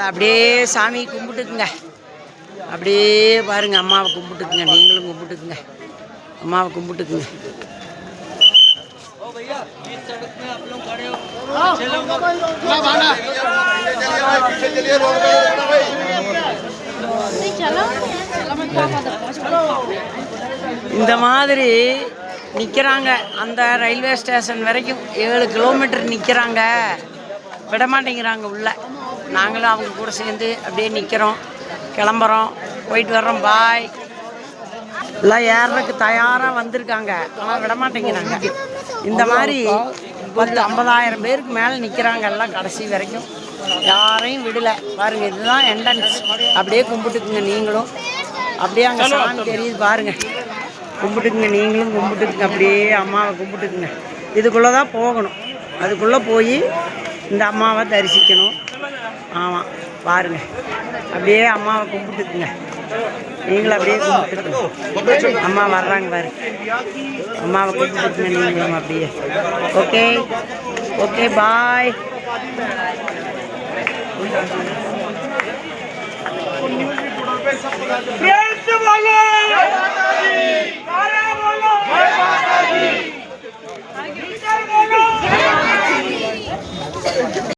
அப்படியே சாமி கும்பிட்டுக்குங்க. அப்படியே பாருங்க, அம்மாவை கும்பிட்டுக்குங்க. நீங்களும் கும்பிட்டுக்குங்க, அம்மாவை கும்பிட்டுக்குங்க. இந்த மாதிரி நிற்கிறாங்க. அந்த ரயில்வே ஸ்டேஷன் வரைக்கும் 7 கிலோமீட்டர் நிற்கிறாங்க, விட மாட்டேங்கிறாங்க உள்ள. நாங்களும் அவங்க கூட சேர்ந்து அப்படியே நிற்கிறோம், கிளம்புறோம், போயிட்டு வர்றோம். பாய். எல்லாம் ஏறுறதுக்கு தயாராக வந்திருக்காங்க, ஆனால் விட மாட்டேங்கிறாங்க. இந்த மாதிரி 50,000 பேருக்கு மேலே நிற்கிறாங்க எல்லாம் கடைசி வரைக்கும், யாரையும் விடலை. பாருங்கள், இதுதான் என்ட்ரன்ஸ். அப்படியே கும்பிட்டுக்குங்க நீங்களும். அப்படியே அங்கே சாமி தெரியுது பாருங்கள், கும்பிட்டுக்குங்க நீங்களும் கும்பிட்டுக்குங்க. அப்படியே அம்மாவை கும்பிட்டுக்குங்க. இதுக்குள்ளே தான் போகணும், அதுக்குள்ளே போய் இந்த அம்மாவை தரிசிக்கணும். ஆமாம், பாருங்கள், அப்படியே அம்மாவை கும்பிட்டுக்குங்க. நீங்களும் அப்படியே கும்பிட்டுக்குங்க. அம்மா வர்றாங்க பாருங்க, அம்மாவை கும்பிட்டுக்குங்க நீங்களும் அப்படியே. ஓகே ஓகே, பாய். बोलो